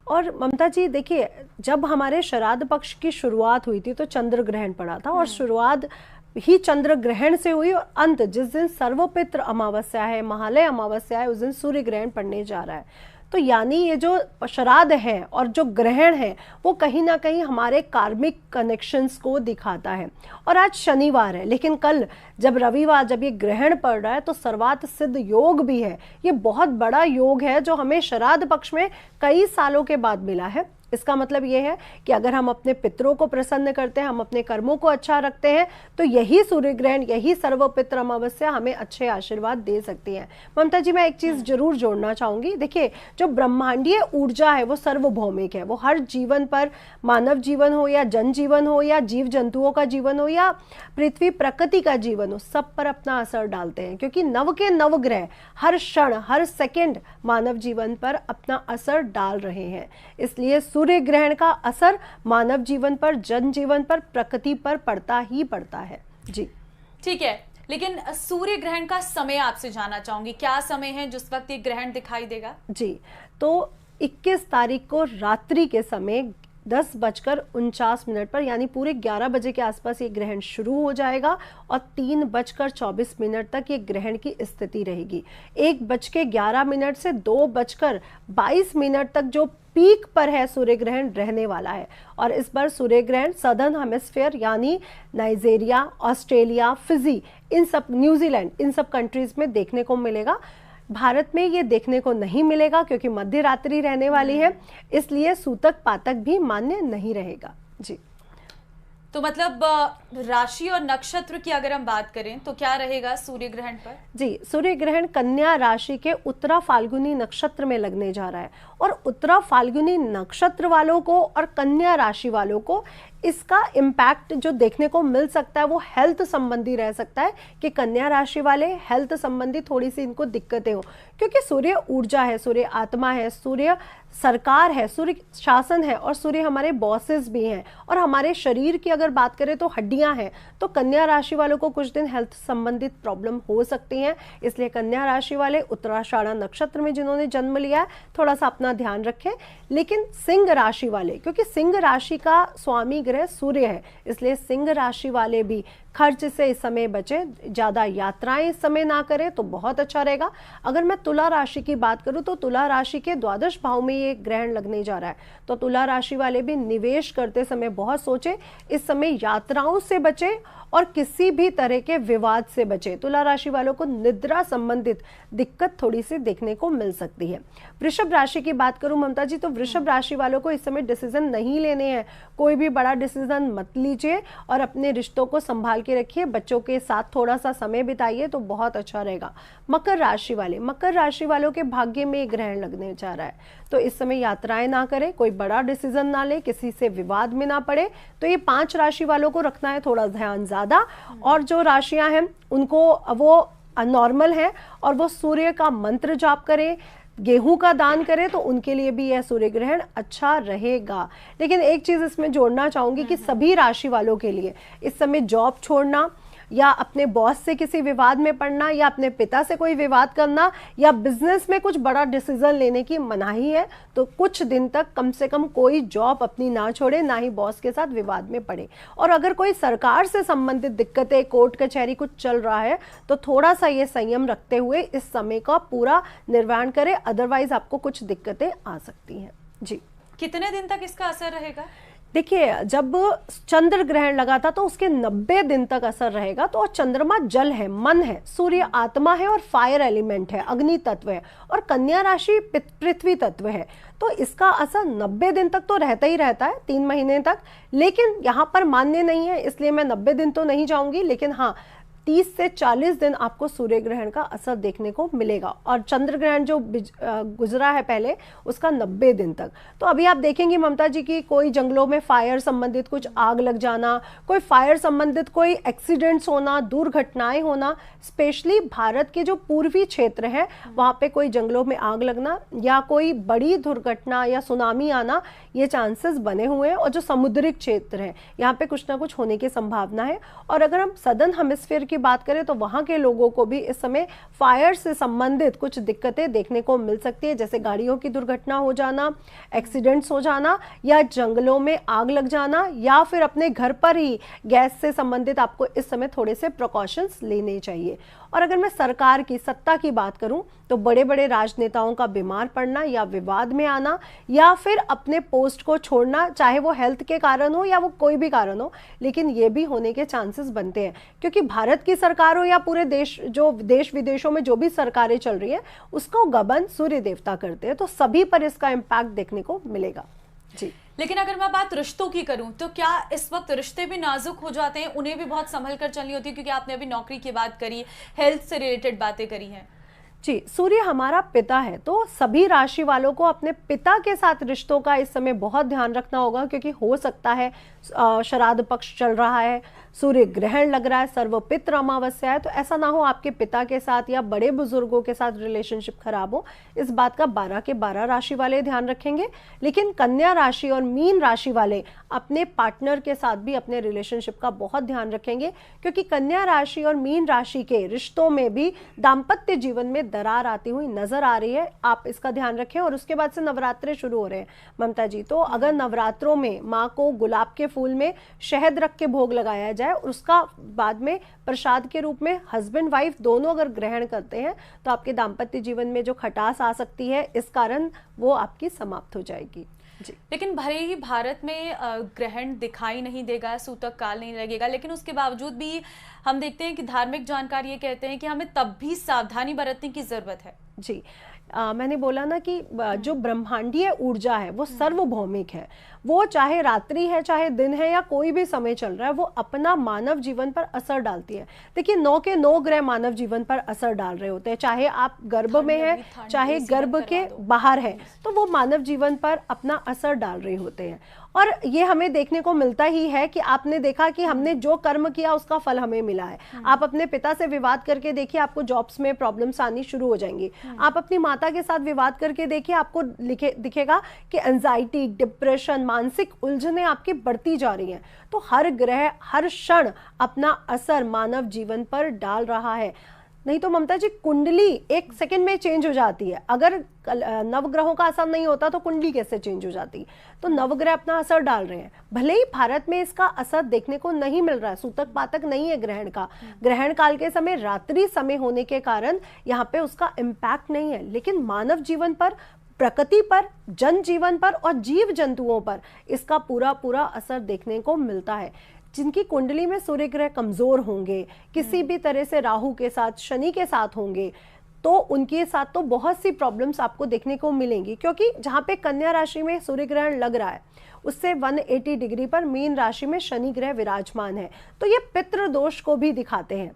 और ममता जी देखिए, जब हमारे श्राद्ध पक्ष की शुरुआत हुई थी तो चंद्र ग्रहण पड़ा था, और शुरुआत ही चंद्र ग्रहण से हुई, और अंत जिस दिन सर्वपित्र अमावस्या है, महालय अमावस्या है, उस दिन सूर्य ग्रहण पड़ने जा रहा है। तो यानी ये जो श्राद्ध है और जो ग्रहण है वो कहीं ना कहीं हमारे कार्मिक कनेक्शंस को दिखाता है। और आज शनिवार है, लेकिन कल जब रविवार, जब ये ग्रहण पड़ रहा है तो सर्वार्थ सिद्ध योग भी है। ये बहुत बड़ा योग है जो हमें श्राद्ध पक्ष में कई सालों के बाद मिला है। इसका मतलब ये है कि अगर हम अपने पितरों को प्रसन्न करते हैं, हम अपने कर्मों को अच्छा रखते हैं, तो यही सूर्य ग्रहण, यही सर्वपित्र अमावस्या हमें अच्छे आशीर्वाद दे सकती है। ममता जी, मैं एक चीज जरूर जोड़ना चाहूंगी। देखिए, जो ब्रह्मांडीय ऊर्जा है वो सर्वभौमिक है। वो हर जीवन पर, मानव जीवन हो या जनजीवन हो या जीव जंतुओं का जीवन हो या पृथ्वी प्रकृति का जीवन हो, सब पर अपना असर डालते हैं, क्योंकि नव के नव ग्रह हर क्षण, हर सेकेंड मानव जीवन पर अपना असर डाल रहे हैं। इसलिए सूर्य ग्रहण का असर मानव जीवन पर, जनजीवन पर, प्रकृति पर पड़ता ही पड़ता है। जी ठीक है, लेकिन सूर्य ग्रहण का समय आपसे जानना चाहूंगी, क्या समय है जिस वक्त ये ग्रहण दिखाई देगा? जी, तो 21 तारीख को रात्रि के समय 10:49 पर, यानी पूरे 11 बजे के आसपास ये ग्रहण शुरू हो जाएगा और 3:24 तक ये ग्रहण की स्थिति रहेगी। 1:11 से 2:22 तक जो पीक पर है सूर्य ग्रहण रहने वाला है। और इस बार सूर्य ग्रहण सदर्न हेमिस्फीयर यानी नाइजीरिया, ऑस्ट्रेलिया, फिजी, इन सब, न्यूजीलैंड, इन सब कंट्रीज में देखने को मिलेगा। भारत में ये देखने को नहीं मिलेगा क्योंकि मध्य रात्रि रहने वाली है, इसलिए सूतक पातक भी मान्य नहीं रहेगा। जी, तो मतलब राशि और नक्षत्र की अगर हम बात करें तो क्या रहेगा सूर्य ग्रहण पर? जी, सूर्य ग्रहण कन्या राशि के उत्तरा फाल्गुनी नक्षत्र में लगने जा रहा है, और उत्तरा फाल्गुनी नक्षत्र वालों को और कन्या राशि वालों को इसका इम्पैक्ट जो देखने को मिल सकता है वो हेल्थ संबंधी रह सकता है, कि कन्या राशि वाले हेल्थ संबंधी थोड़ी सी इनको दिक्कतें हो, क्योंकि सूर्य ऊर्जा है, सूर्य आत्मा है, सूर्य सरकार है, सूर्य शासन है, और सूर्य हमारे बॉसेस भी हैं, और हमारे शरीर की अगर बात करें तो हड्डियां हैं। तो कन्या राशि वालों को कुछ दिन हेल्थ संबंधित प्रॉब्लम हो सकती हैं, इसलिए कन्या राशि वाले उत्तराषाढ़ा नक्षत्र में जिन्होंने जन्म लिया है थोड़ा सा अपना ध्यान रखें। लेकिन सिंह राशि वाले, क्योंकि सिंह राशि का स्वामी ग्रह सूर्य है, इसलिए सिंह राशि वाले भी खर्च से इस समय बचे, ज्यादा यात्राएं इस समय ना करें तो बहुत अच्छा रहेगा। अगर मैं तुला राशि की बात करूं तो तुला राशि के द्वादश भाव में ये ग्रहण लगने जा रहा है, तो तुला राशि वाले भी निवेश करते समय बहुत सोचे, इस समय यात्राओं से बचे और किसी भी तरह के विवाद से बचे। तुला राशि वालों को निद्रा संबंधित दिक्कत थोड़ी सी देखने को मिल सकती है। वृषभ राशि की बात करूं ममता जी, तो वृषभ राशि वालों को इस समय डिसीजन नहीं लेने हैं, कोई भी बड़ा डिसीजन मत लीजिए और अपने रिश्तों को संभाल के रखिए, बच्चों के साथ थोड़ा सा समय बिताइए तो बहुत अच्छा रहेगा। मकर राशि वाले, मकर राशि वालों के भाग्य में ग्रहण लगने जा रहा है, तो इस समय यात्राएं ना करें, कोई बड़ा डिसीजन ना ले, किसी से विवाद में ना पड़े। तो ये 5 राशि वालों को रखना है थोड़ा ध्यान ज्यादा, और जो राशियां हैं उनको वो नॉर्मल है और वो सूर्य का मंत्र जाप करें, गेहूं का दान करें, तो उनके लिए भी यह सूर्य ग्रहण अच्छा रहेगा। लेकिन एक चीज इसमें जोड़ना चाहूंगी कि सभी राशि वालों के लिए इस समय जॉब छोड़ना या अपने बॉस से किसी विवाद में पड़ना या अपने पिता से कोई विवाद करना या बिजनेस में कुछ बड़ा डिसीजन लेने की मनाही है। तो कुछ दिन तक कम से कम कोई जॉब अपनी ना छोड़े, ना ही बॉस के साथ विवाद में पड़े। और अगर कोई सरकार से संबंधित दिक्कतें, कोर्ट कचहरी कुछ चल रहा है तो थोड़ा सा ये संयम रखते हुए इस समय का पूरा निर्वहन करें, अदरवाइज आपको कुछ दिक्कतें आ सकती हैं। जी, कितने दिन तक इसका असर रहेगा? देखिए, जब चंद्र ग्रहण लगा था तो उसके 90 दिन तक असर रहेगा। तो चंद्रमा जल है, मन है, सूर्य आत्मा है और फायर एलिमेंट है, अग्नि तत्व है, और कन्या राशि पृथ्वी तत्व है। तो इसका असर 90 दिन तक तो रहता ही रहता है, 3 महीने तक। लेकिन यहाँ पर मान्य नहीं है, इसलिए मैं 90 दिन तो नहीं जाऊंगी, लेकिन हाँ 30 से 40 दिन आपको सूर्य ग्रहण का असर देखने को मिलेगा। और चंद्र ग्रहण जो गुजरा है पहले, उसका 90 दिन तक। तो अभी आप देखेंगे ममता जी की कोई जंगलों में फायर संबंधित कुछ आग लग जाना, कोई फायर संबंधित कोई एक्सीडेंट्स होना, दुर्घटनाएं होना, स्पेशली भारत के जो पूर्वी क्षेत्र है वहां पे कोई जंगलों में आग लगना या कोई बड़ी दुर्घटना या सुनामी आना, ये चांसेस बने हुए हैं। और जो समुद्रिक क्षेत्र है यहाँ पे कुछ ना कुछ होने की संभावना है। और अगर हम सदर्न हेमिस्फीयर की की बात करें तो वहाँ के लोगों को भी इस समय फायर से संबंधित कुछ दिक्कतें देखने को मिल सकती है, जैसे गाड़ियों की दुर्घटना हो जाना, एक्सीडेंट्स हो जाना, या जंगलों में आग लग जाना, या फिर अपने घर पर ही गैस से संबंधित आपको इस समय थोड़े से प्रिकॉशंस लेने चाहिए। और अगर मैं सरकार की सत्ता की बात करूं तो बड़े बड़े राजनेताओं का बीमार पड़ना या विवाद में आना या फिर अपने पोस्ट को छोड़ना, चाहे वो हेल्थ के कारण हो या वो कोई भी कारण हो, लेकिन ये भी होने के चांसेस बनते हैं, क्योंकि भारत की सरकार हो या पूरे देश, जो देश विदेशों में जो भी सरकारें चल रही है उसको गबन सूर्य देवता करते हैं, तो सभी पर इसका इम्पैक्ट देखने को मिलेगा जी। लेकिन अगर मैं बात रिश्तों की करूं तो क्या इस वक्त रिश्ते भी नाजुक हो जाते हैं, उन्हें भी बहुत संभल कर चलनी होती है, क्योंकि आपने अभी नौकरी की बात करी, हेल्थ से रिलेटेड बातें करी हैं। जी, सूर्य हमारा पिता है, तो सभी राशि वालों को अपने पिता के साथ रिश्तों का इस समय बहुत ध्यान रखना होगा, क्योंकि हो सकता है श्राद्ध पक्ष चल रहा है, सूर्य ग्रहण लग रहा है, सर्वपित्र अमावस्या है, तो ऐसा ना हो आपके पिता के साथ या बड़े बुजुर्गों के साथ रिलेशनशिप खराब हो। इस बात का 12 के 12 राशि वाले ध्यान रखेंगे। लेकिन कन्या राशि और मीन राशि वाले अपने पार्टनर के साथ भी अपने रिलेशनशिप का बहुत ध्यान रखेंगे, क्योंकि कन्या राशि और मीन राशि के रिश्तों में भी दाम्पत्य जीवन में दरार आती हुई नजर आ रही है। आप इसका ध्यान रखें। और उसके बाद से नवरात्रे शुरू हो रहे हैं ममता जी, तो अगर नवरात्रों में माँ को गुलाब के फूल में शहद रख के भोग लगाया जाए और उसका बाद में प्रसाद के रूप में हस्बैंड वाइफ दोनों अगर ग्रहण करते हैं तो आपके दाम्पत्य जीवन में जो खटास आ सकती है, इस कारण वो आपकी समाप्त हो जाएगी जी। लेकिन भले ही भारत में ग्रहण दिखाई नहीं देगा, सूतक काल नहीं लगेगा, लेकिन उसके बावजूद भी हम देखते हैं कि धार्मिक जानकार ये कहते हैं कि हमें तब भी सावधानी बरतने की जरूरत है जी। मैंने बोला ना कि जो ब्रह्मांडीय ऊर्जा है वो सर्वभौमिक है, वो चाहे रात्रि है चाहे दिन है या कोई भी समय चल रहा है, वो अपना मानव जीवन पर असर डालती है। देखिए 9 के 9 ग्रह मानव जीवन पर असर डाल रहे होते हैं, चाहे आप गर्भ में है चाहे गर्भ के बाहर है, तो वो मानव जीवन पर अपना असर डाल रहे होते हैं। और ये हमें देखने को मिलता ही है कि आपने देखा कि हमने जो कर्म किया उसका फल हमें मिला है। आप अपने पिता से विवाद करके देखिए, आपको जॉब्स में प्रॉब्लम्स आनी शुरू हो जाएंगी। आप अपनी माता के साथ विवाद करके देखिए, आपको दिखेगा कि एंजाइटी, डिप्रेशन, मानसिक उलझने आपकी बढ़ती जा रही हैं। तो हर ग्रह हर क्षण अपना असर मानव जीवन पर डाल रहा है। नहीं तो ममता जी कुंडली एक सेकंड में चेंज हो जाती है, अगर नवग्रहों का असर नहीं होता तो कुंडली कैसे चेंज हो जाती। तो नवग्रह अपना असर डाल रहे हैं, भले ही भारत में इसका असर देखने को नहीं मिल रहा है, सूतक पातक नहीं है ग्रहण का, ग्रहण काल के समय रात्रि समय होने के कारण यहाँ पे उसका इम्पैक्ट नहीं है, लेकिन मानव जीवन पर, प्रकृति पर, जनजीवन पर और जीव जंतुओं पर इसका पूरा पूरा असर देखने को मिलता है। जिनकी कुंडली में सूर्य ग्रह कमजोर होंगे, किसी भी तरह से राहु के साथ, शनि के साथ होंगे, तो उनके साथ तो बहुत सी प्रॉब्लम्स आपको देखने को मिलेंगी, क्योंकि जहाँ पे कन्या राशि में सूर्य ग्रहण लग रहा है उससे 180 डिग्री पर मीन राशि में शनि ग्रह विराजमान है, तो ये पितृ दोष को भी दिखाते हैं।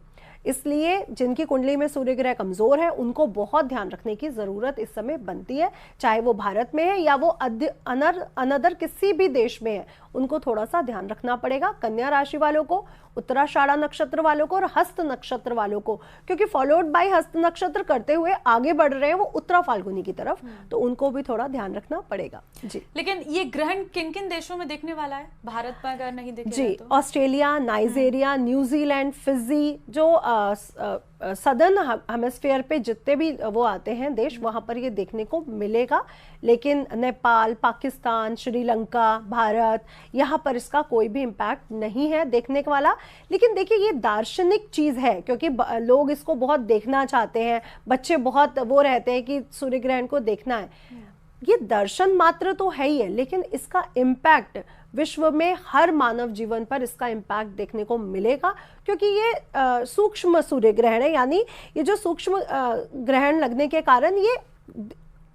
इसलिए जिनकी कुंडली में सूर्य ग्रह कमजोर है उनको बहुत ध्यान रखने की जरूरत इस समय बनती है, चाहे वो भारत में है या वो अनदर किसी भी देश में है, उनको थोड़ा सा ध्यान रखना पड़ेगा। कन्या राशि वालों को, उत्तराषाढ़ा नक्षत्र वालों को और हस्त नक्षत्र वालों को, क्योंकि फॉलोड बाय हस्त नक्षत्र करते हुए आगे बढ़ रहे हैं वो उत्तरा फाल्गुनी की तरफ, तो उनको भी थोड़ा ध्यान रखना पड़ेगा जी। लेकिन ये ग्रहण किन किन देशों में देखने वाला है, भारत में अगर नहीं देखेगा जी तो? ऑस्ट्रेलिया, नाइजीरिया, न्यूजीलैंड, फिजी, जो सदर्न हेमिस्फीयर पे जितने भी वो आते हैं देश, वहां पर ये देखने को मिलेगा। लेकिन नेपाल, पाकिस्तान, श्रीलंका, भारत, यहाँ पर इसका कोई भी इम्पैक्ट नहीं है देखने वाला। लेकिन देखिए ये दार्शनिक चीज है, क्योंकि लोग इसको बहुत देखना चाहते हैं, बच्चे बहुत वो रहते हैं कि सूर्य ग्रहण को देखना है। ये दर्शन मात्र तो है ही है, लेकिन इसका इम्पैक्ट विश्व में हर मानव जीवन पर इसका इम्पैक्ट देखने को मिलेगा, क्योंकि ये सूक्ष्म सूर्य ग्रहण है। यानी ये जो सूक्ष्म ग्रहण लगने के कारण ये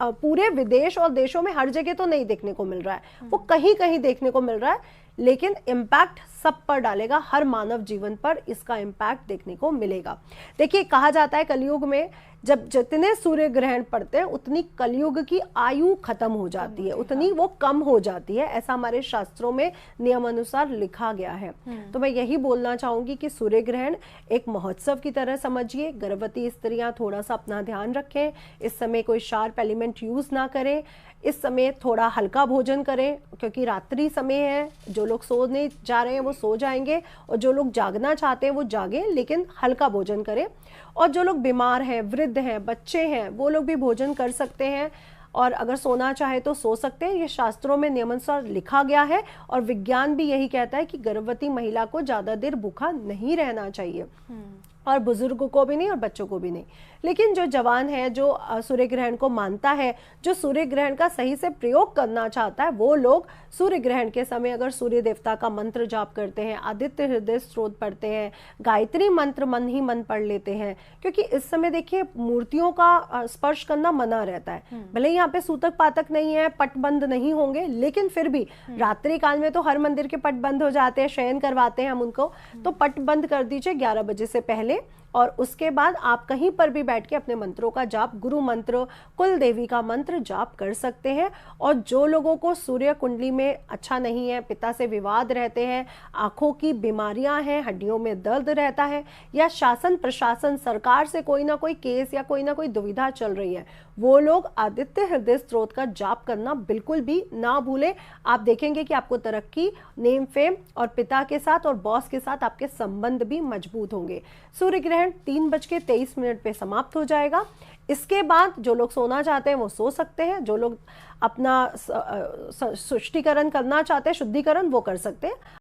पूरे विदेश और देशों में हर जगह तो नहीं देखने को मिल रहा है, वो कहीं कहीं देखने को मिल रहा है, लेकिन इम्पैक्ट सब पर डालेगा, हर मानव जीवन पर इसका इम्पैक्ट देखने को मिलेगा। देखिए कहा जाता है कलयुग में जब जितने सूर्य ग्रहण पड़ते हैं उतनी कलयुग की आयु खत्म हो जाती है, उतनी वो कम हो जाती है, ऐसा हमारे शास्त्रों में नियम अनुसार लिखा गया है। तो मैं यही बोलना चाहूंगी कि सूर्य ग्रहण एक महोत्सव की तरह समझिए। गर्भवती स्त्रियां थोड़ा सा अपना ध्यान रखें, इस समय कोई शार्प एलिमेंट यूज ना करें, इस समय थोड़ा हल्का भोजन करें, क्योंकि रात्रि समय है, जो लोग सोने जा रहे हैं वो सो जाएंगे और जो लोग जागना चाहते हैं वो जागें, लेकिन हल्का भोजन करें। और जो लोग बीमार हैं, वृद्ध हैं, बच्चे हैं, वो लोग भी भोजन कर सकते हैं और अगर सोना चाहे तो सो सकते हैं। ये शास्त्रों में नियमानुसार लिखा गया है और विज्ञान भी यही कहता है कि गर्भवती महिला को ज़्यादा देर भूखा नहीं रहना चाहिए, और बुजुर्गों को भी नहीं और बच्चों को भी नहीं। लेकिन जो जवान है, जो सूर्य ग्रहण को मानता है, जो सूर्य ग्रहण का सही से प्रयोग करना चाहता है, वो लोग सूर्य ग्रहण के समय अगर सूर्य देवता का मंत्र जाप करते हैं, आदित्य हृदय स्त्रोत पढ़ते हैं, गायत्री मंत्र मन ही मन पढ़ लेते हैं, क्योंकि इस समय देखिए मूर्तियों का स्पर्श करना मना रहता है। भले ही यहाँ पे सूतक पातक नहीं है, पट बंद नहीं होंगे, लेकिन फिर भी रात्रि काल में तो हर मंदिर के पट बंद हो जाते हैं, शयन करवाते हैं हम उनको, तो पट बंद कर दीजिए 11 बजे से पहले। और उसके बाद आप कहीं पर भी बैठ के अपने मंत्रों का जाप, गुरु मंत्र, कुल देवी का मंत्र जाप कर सकते हैं। और जो लोगों को सूर्य कुंडली में अच्छा नहीं है, पिता से विवाद रहते हैं, आंखों की बीमारियां हैं, हड्डियों में दर्द रहता है, या शासन प्रशासन सरकार से कोई ना कोई केस या कोई ना कोई दुविधा चल रही है, वो लोग आदित्य हृदय स्त्रोत का जाप करना बिल्कुल भी ना भूलें। आप देखेंगे कि आपको तरक्की, नेम फेम और पिता के साथ और बॉस के साथ आपके संबंध भी मजबूत होंगे। सूर्य ग्रहण 3:23 पे समाप्त हो जाएगा। इसके बाद जो लोग सोना चाहते हैं वो सो सकते हैं, जो लोग अपना शुद्धिकरण करना चाहते हैं, शुद्धिकरण वो कर सकते हैं।